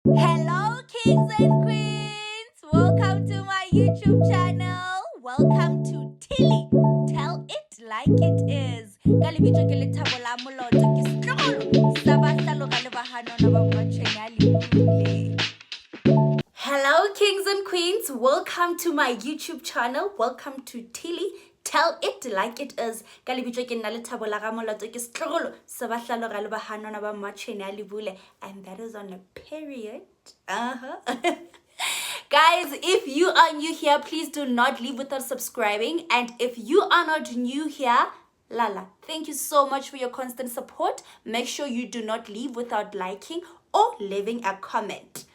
Hello, kings and queens! Welcome to my YouTube channel. Welcome to Tilly. Tell it like it is. Ka lebitso ke Lethabo la Moloto, ke setlogolo sa bahlalo ga le bahano na ba mmatshweng a lebile. Hello, kings and queens. Welcome to my YouTube channel. Welcome to Tilly. Tell it like it is. Ka lebitso ke nna Lethabo la Moloto, ke setlogolo sa bahlalo ga le bahano na ba mmatshweng a lebile, and that is on a period. Guys, if you are new here, please do not leave without subscribing. And if you are not new here, Lala, thank you so much for your constant support. Make sure you do not leave without liking or leaving a comment.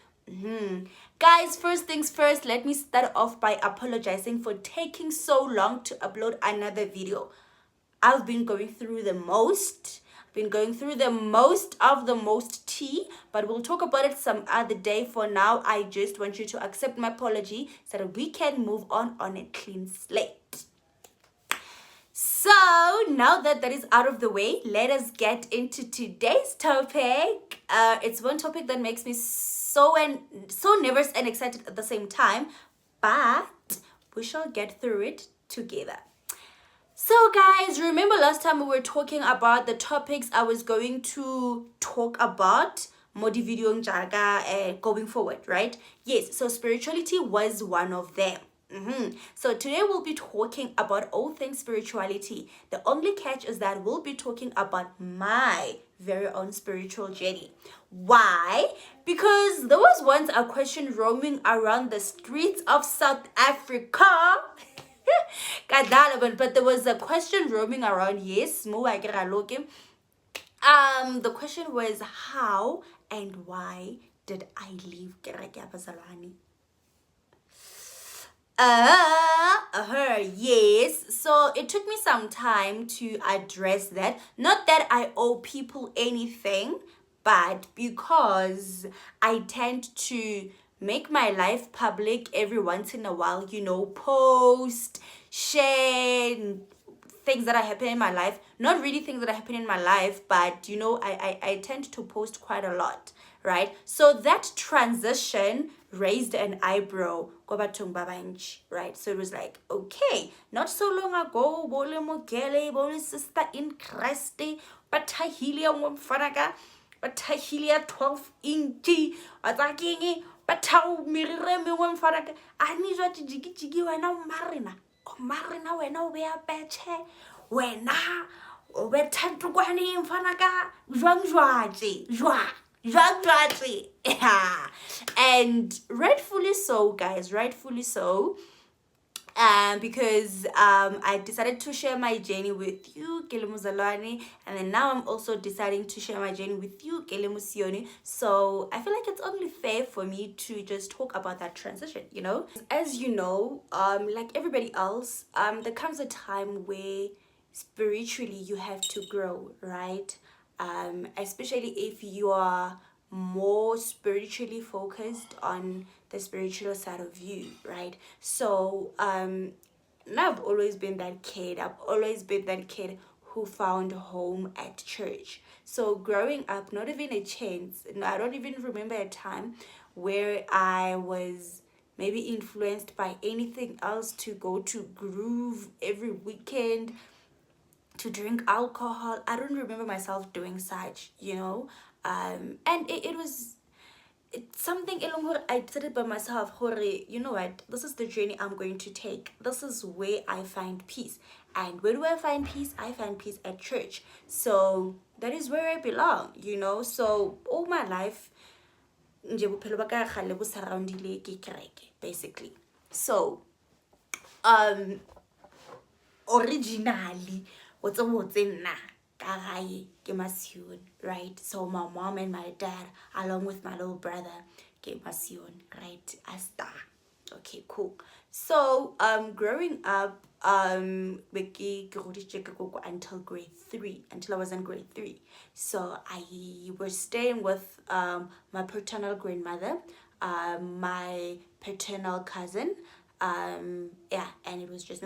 Guys, first things first, let me start off by apologizing for taking so long to upload another video. I've been going through the most. Been going through the most of the most tea, but we'll talk about it some other day. For now, I just want you to accept my apology so that we can move on a clean slate. So now that that is out of the way, let us get into today's topic. It's one topic that makes me so nervous and excited at the same time, but we shall get through it together. So guys, remember last time we were talking about the topics I was going to talk about going forward, right? Yes, so spirituality was one of them. So today we'll be talking about all things spirituality. The only catch is that we'll be talking about my very own spiritual journey. Why? Because there was once a question roaming around the streets of South Africa. But there was a question roaming around. Yes, the question was, how and why did I leave kereke ya mozalwane? Yes. So it took me some time to address that. Not that I owe people anything, but because I tend to make my life public every once in a while, post, share things that are happening in my life. Not really things that are happening in my life, but I tend to post quite a lot, right? So that transition raised an eyebrow, right? So it was like, okay, not so long ago, bole mogele, bole sister in Christ, but tahilia mfanaga, but tahilia 12 inchi, atakingi, but tau mirire mengwe mfanaga, ani jwa jigi wena marina. Marina wena o bea bethe wena o be thatukwane mfanaka jwang. And rightfully so, guys, rightfully so. Because I decided to share my journey with you, ke le mozalwane, and then now I'm also deciding to share my journey with you, ke le mosione. So I feel like it's only fair for me to just talk about that transition, As you know, like everybody else, there comes a time where spiritually you have to grow, right? Especially if you are more spiritually focused on the spiritual side of you, right? So now I've always been that kid who found home at church. So growing up, not even a chance, no, I don't even remember a time where I was maybe influenced by anything else to go to groove every weekend, to drink alcohol. I don't remember myself doing such, and it's something I decided by myself, you know what, this is the journey I'm going to take. This is where I find peace. And where do I find peace? I find peace at church. So that is where I belong, So all my life, basically. So originally, what's na ke mosione, right? So my mom and my dad, along with my little brother, ke mosione, right? Asta. Okay, cool. So growing up, until grade 3, until I was in grade 3. So I was staying with my paternal grandmother, my paternal cousin, and it was just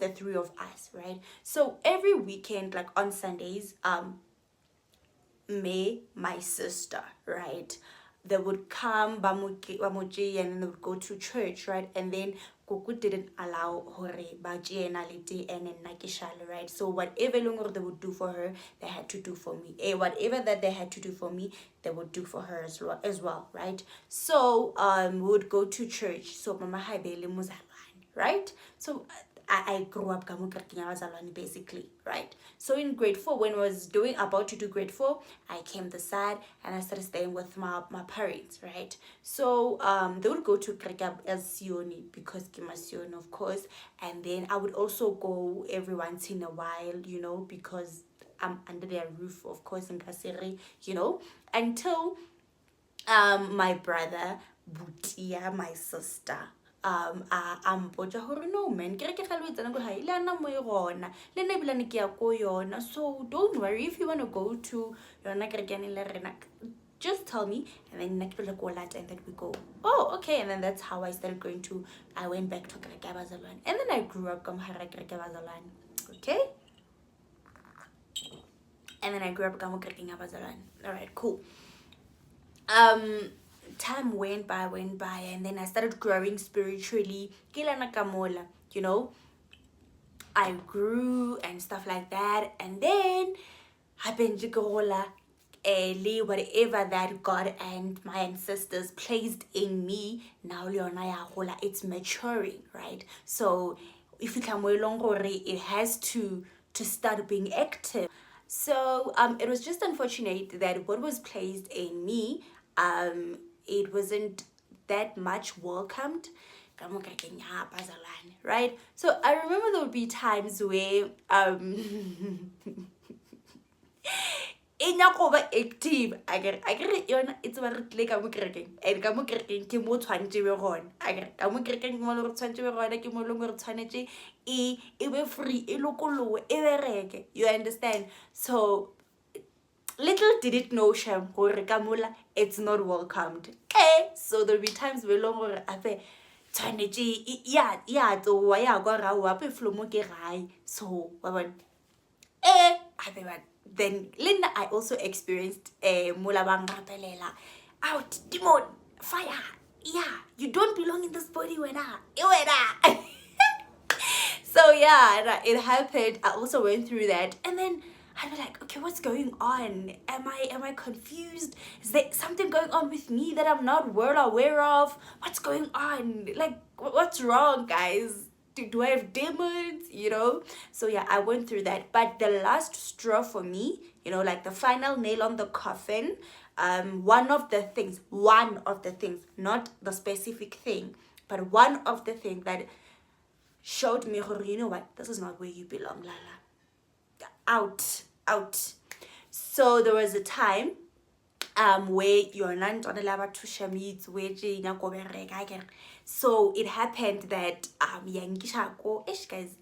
the three of us, right? So every weekend, like on Sundays, me, my sister, right, they would come bamuji, and then they would go to church, right? And then Kuku didn't allow hore baji and aliti and nakishale, right? So whatever longer they would do for her, they had to do for me. Whatever that they had to do for me, they would do for her as well, right? So we would go to church. So mama haibele mozalwane, right? So I grew up basically, right? So in grade 4, when I was about to do grade 4, I came the side and I started staying with my parents, right? So they would go to Krikab as Sioni because Kimasioni, of course, and then I would also go every once in a while, because I'm under their roof, of course, in Kaseri, until my brother Butia, my sister, mpotsa gore no man, ke re ke galwe tsena go ha ile ana mo yona le nna bilane ke ya ko yona, so don't worry if you want to go to yona ke re ke le rena, just tell me, and then next week and then we go. Oh, okay. And then that's how I started I went back to Krekabazalwan, and then I grew up Krekabazalwan. Okay, and then I grew up Krekabazalwan. All right, cool. Time went by, and then I started growing spiritually. I grew and stuff like that, and then happened to go whatever that God and my ancestors placed in me. Now it's maturing, right? So if you come along, it has to start being active. So it was just unfortunate that what was placed in me, it wasn't that much welcomed, right? So I remember there would be times where active it's ba re tle ka mo kerekeng and ka mo kerekeng ke mo tshwantse be gona ka mo kerekeng mo le tshwantse be gona ke mo le re tshwanetse e be free e lokolowe e bereke, you understand? So little did it know Shem gore ka mola it's not welcomed. So there'll be times where long gore ape tshwanetse ya tsoa ya go ra wa pe flomo ke gai, so wa bona ape ba. Then Linda, I also experienced mulabang rapelela, out demon fire, you don't belong in this body when so yeah, it happened. I also went through that, and then I'd be like, okay, what's going on? Am I confused? Is there something going on with me that I'm not well aware of? What's going on? Like, what's wrong, guys? Do I have demons? So yeah, I went through that. But the last straw for me, like the final nail on the coffin, one of the things, not the specific thing, but one of the things that showed me, you know what, this is not where you belong, Lala. Out. So there was a time where you're not on a to shamits so it happened that guys,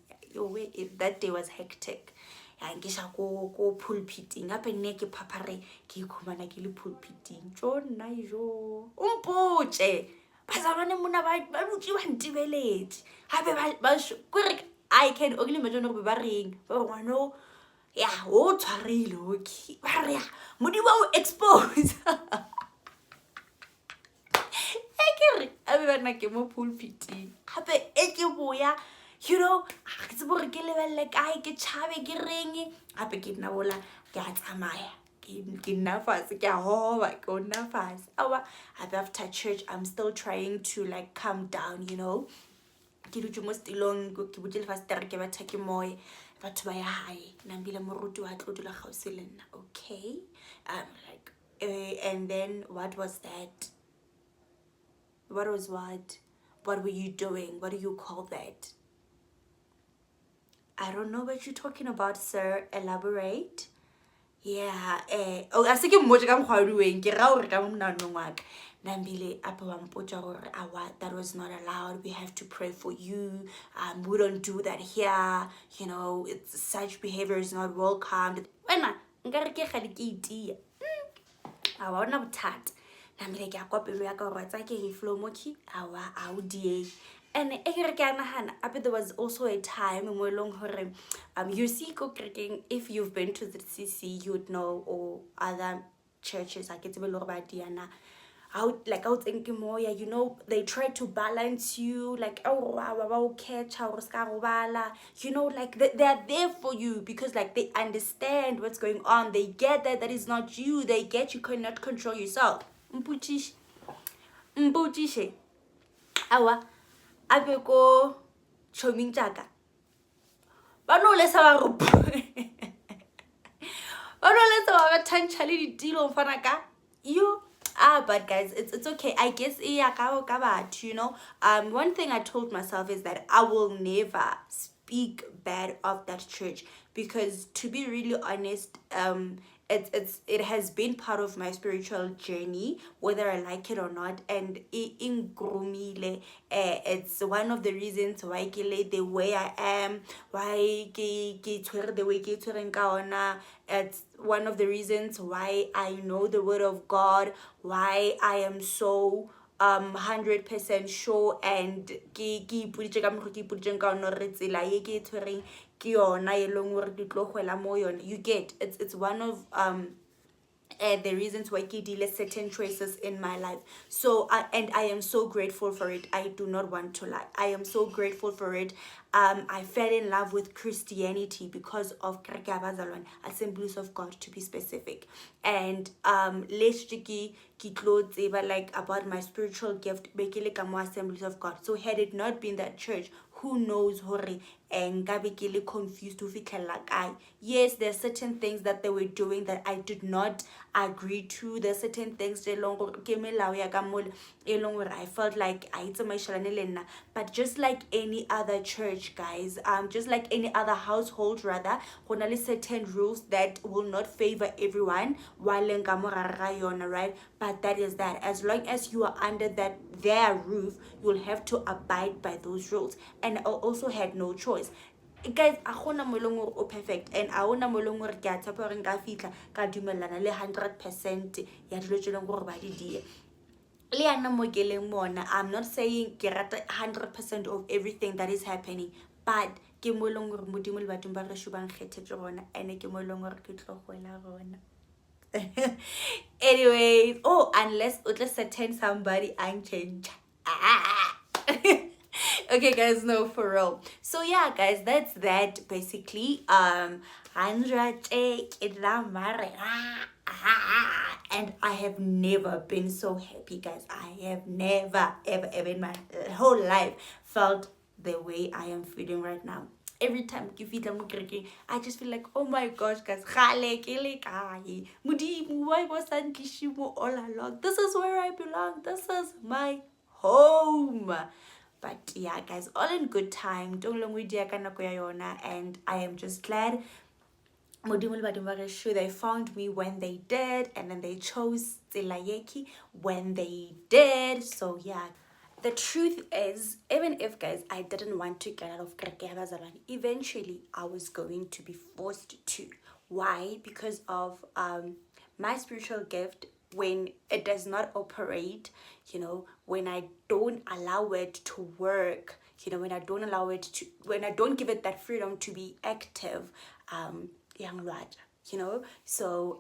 that day was hectic. Yangisha go pulpiting up and naked papare ki kumana ki pulpiting john naijo umpoche bazabane muna ba ruti wa ntibeletse hape ba I can only imagine go ba ring ba no tshwarile okay ba re modimo o expose abe bana ke mo pulpiting hape ke boya, ke tsebo re ke lebelle kae ke tshabe ke reng gape ke nna bola ke a tsamaya ke nna fase ke a hoba ke nna fase after church I'm still trying to like calm down, ke dutse mo stilong ke botse fase tere ke batha ke moye batho ba ya hae nambile moruti wa tlo dula gausi le nna, okay. And then what was that? What were you doing? What do you call that? I don't know what you're talking about, sir. Elaborate. Yeah. I think I'm watching. I'm hardware. Get out. I'm not no one. Nambile that was not allowed. We have to pray for you. We don't do that here. It's such behavior is not welcomed. Wena ngare ke gale ke itia. A bona bothata. Nambile ke a kwa pelo ya ka gore tsa ke flow moki a die. And there was also a time when you see if you've been to the CC, you'd know, or other churches like it's Diana. out in Kimoya, you know, they try to balance you, like, oh wow catch, you know, like they're there for you because like they understand what's going on. They get that is not you. They get you cannot control yourself. Mputishe awa abeko choming jaga ba no lesa ba go ba no lesa ba tantshale ditilo mfana ka you. But guys, it's okay. I guess you know. One thing I told myself is that I will never speak bad of that church because, to be really honest, it has been part of my spiritual journey, whether I like it or not, and in grumile, it's one of the reasons why ke le the way I am, why ke tshwere the way ke tshwereng ka ona. It's one of the reasons why I know the word of God, why I am so 100% sure, and ke ipoditse ka mokgwa ke ipoditseng ka ona re tsela ye ke tshwereng ke yona e leng gore ke tlo gwela mo yona. You get, it's one of the reasons why I did certain choices in my life. So I am so grateful for it. I do not want to lie. I am so grateful for it. I fell in love with Christianity because of Assemblies of God, to be specific. And like about my spiritual gift, Assemblies of God. So had it not been that church, who knows hore nkabe ke le confused to fitlhella kae. Yes, there are certain things that they were doing that I did not agree to. There are certain things I felt like but just like any other church, guys, just like any other household rather, certain rules that will not favor everyone, right? But that is that. As long as you are under their roof, you will have to abide by those rules. And I also had no choice. Guys, a gona mo eleng gore o perfect, and a gona mo eleng gore ke a tshepa gore nka fitlha ka dumellana le 100% ya dilo tse eleng gore ba di die. Le yana mo ke leng mona, I'm not saying ke rata 100% of everything that is happening, but ke mo eleng gore modimo le batho ba re sho bang kgethetse gona, and ke mo eleng gore ke tlo goela gona. Anyways, oh, unless utla certain somebody and change. Okay guys, no, for real. So yeah guys, that's that basically. And I have never been so happy, guys. I have never ever in my whole life felt the way I am feeling right now. Every time I just feel like, oh my gosh, guys, why wasn't Kishimo all along? This is where I belong. This is my home. But yeah guys, all in good time. And I am just glad they found me when they did, and then they chose Tsilayeki when they did. So yeah, the truth is, even if guys I didn't want to get out of Krekehabazalwane, eventually I was going to be forced to. Why? Because of my spiritual gift. When it does not operate, you know, when I don't allow it to work, you know, when I don't give it that freedom to be active, you know. So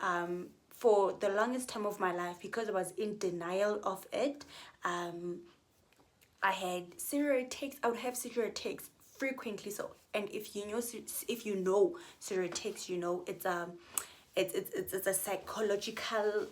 for the longest time of my life, because I was in denial of it, I had serial takes. I would have serial takes frequently. So, and if you know serial takes, you know it's a psychological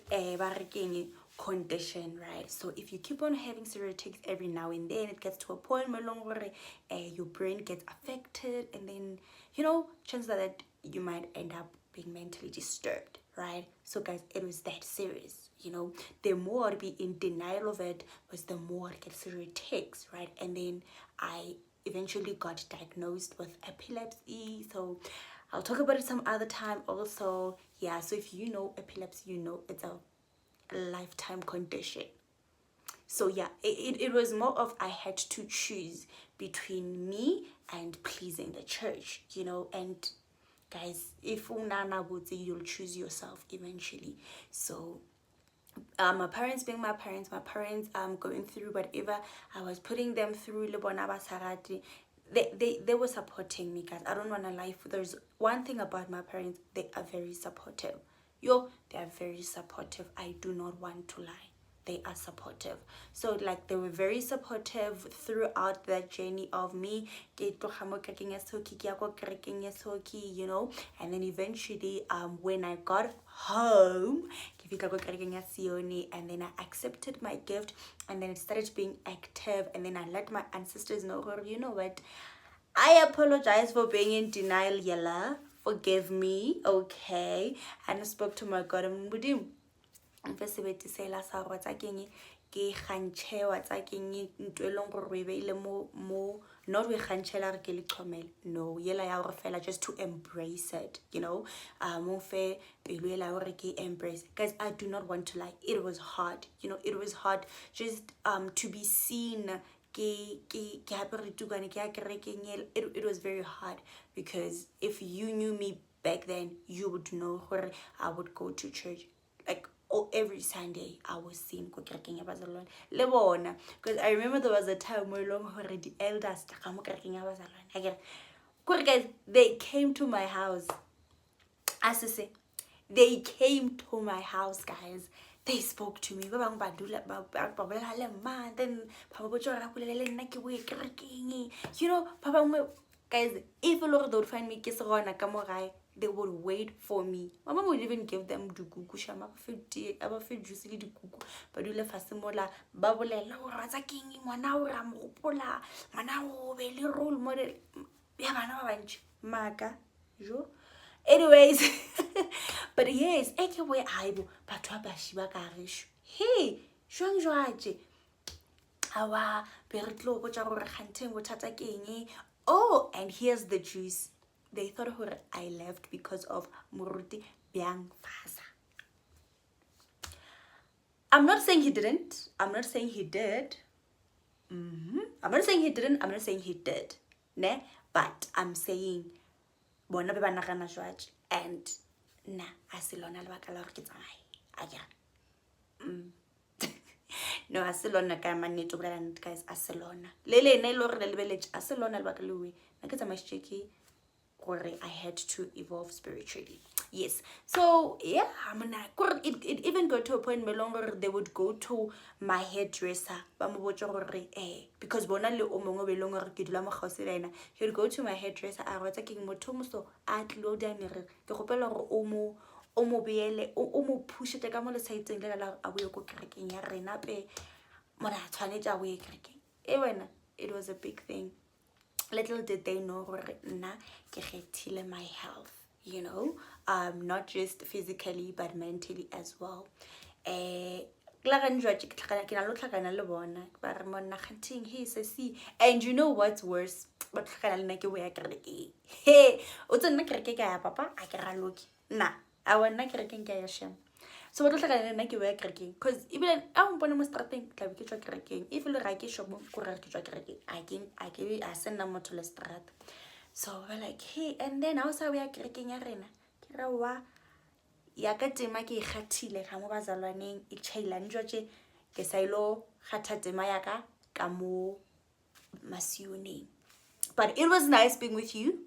condition, right? So if you keep on having serial takes every now and then, it gets to a point where your brain gets affected, and then, you know, chances are that you might end up being mentally disturbed, right? So guys, it was that serious, you know. The more I'd be in denial of it, was the more I'd get serial takes, right? And then I eventually got diagnosed with epilepsy. So I'll talk about it some other time also. Yeah, so if you know epilepsy, you know it's a lifetime condition. So yeah, it was more of I had to choose between me and pleasing the church, you know. And guys, if unana would say, you'll choose yourself eventually. So my parents being my parents going through whatever I was putting them through, they were supporting me, guys. I don't want to lie. There's one thing about my parents, they are very supportive. They are very supportive. I do not want to lie. they are supportive. So like they were very supportive throughout that journey of me, you know. And then eventually when I got home, and then I accepted my gift, and then it started being active, and then I let my ancestors know, you know what, I apologize for being in denial, Yella. Forgive me, okay? And I spoke to my God and Mudim. And first of all, to say last hour, what's again? Ke khanche what's again into a long rebe more not we khanchela ke le chomel. No, yela ya gore fela just to embrace it, you know. Mo fe pelo ela gore ke embrace. Guys, I do not want to lie. It was hard, you know. It was hard just to be seen. It was very hard, because if you knew me back then, you would know where I would go to church like every Sunday. I was seen because I remember there was a time where long the elders guys, they came to my house. As to say, they came to my house, guys. They spoke to me. Then you know, Papa, guys, if Lord would find me kiss they would wait for me. Mama would even give them dukuku shama juicy dukuku. But you left a similar babolela razaking manaura mopola manao belly role model. Maga jo. Anyways, but yes, eke we aibo patwa bashiba karish. Hey, shwang jwaje. Awa beritlo go tsa gore khanteng bothata keng. Oh, and here's the juice. They thought I left because of Muruti Biang Fasa. I'm not saying he didn't. I'm not saying he did. I'm not saying he didn't. I'm not saying he did. Ne? But I'm saying bona be ba nagana jwaj and na asilona lebaka la gore ke tsamaye aya no asilona ka manito bolela guys asilona le ne lo re le lebeletse asilona lebaka le we na ke tsamaye cheki gore I had to evolve spiritually. Yes. So yeah, it even got to a point where longer they would go to my hairdresser. Because bona le o mongwe be longer ke dula mo gausela he would go to my hairdresser a rotsa ke motho moso a tlo dia mere ke gopela gore o mo beele o mo pushete ka mo le saitseng le la a boye go kerekeng ya rena pe mona tshwanetse a boye kerekeng wena. It was a big thing. Little did they know na ke my health, you know, not just physically but mentally as well. And you know what's worse? Hey, papa nah, I want na so what because even I'm born starting if you like shop I send them to the strat. So we're like, hey, and then also we are cracking arena. Kirawa Yakatema ki hatile hamobazalwaning ichailan joje kesailo hatatema yaka kamo masione. But it was nice being with you.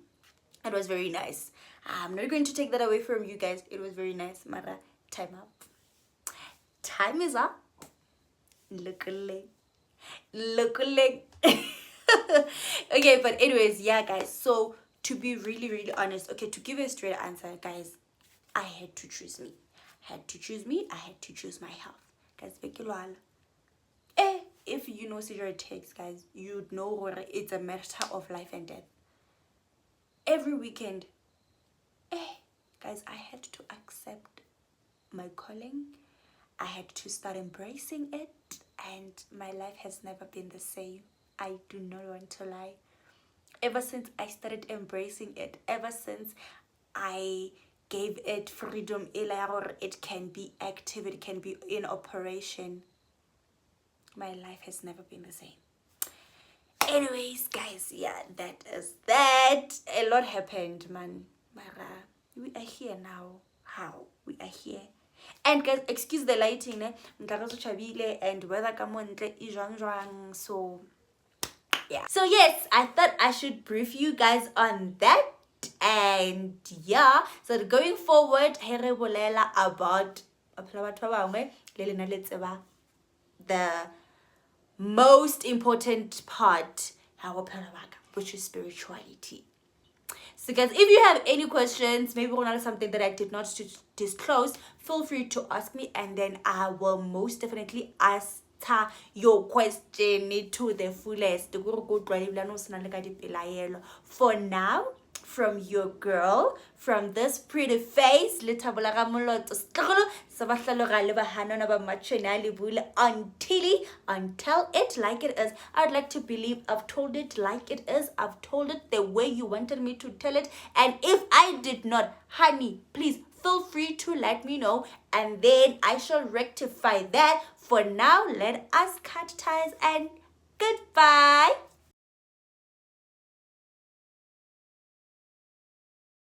It was very nice. I'm not going to take that away from you guys. It was very nice. Mara, time up. Time is up. Look a leg. Okay, but anyways, yeah, guys. So to be really honest, okay, to give a straight answer, guys, I had to choose me. I had to choose my health. Guys, if you know your takes, guys, you know it's a matter of life and death. Every weekend, guys, I had to accept my calling. I had to start embracing it, and my life has never been the same. I do not want to lie. Ever since I started embracing it, ever since I gave it freedom, it can be active, it can be in operation, my life has never been the same. Anyways, guys, yeah, that is that. A lot happened, man. Mara, we are here now. How? We are here. And guys, excuse the lighting, and weather so yeah. So yes, I thought I should brief you guys on that. And yeah, so going forward, about the most important part, which is spirituality. So guys, if you have any questions, maybe something that I did not disclose, feel free to ask me, and then I will most definitely answer your question to the fullest. For now, from your girl, from this pretty face, until it like it is. I'd like to believe I've told it like it is. I've told it the way you wanted me to tell it. And if I did not, honey, please feel free to let me know, and then I shall rectify that. For now, let us cut ties and goodbye.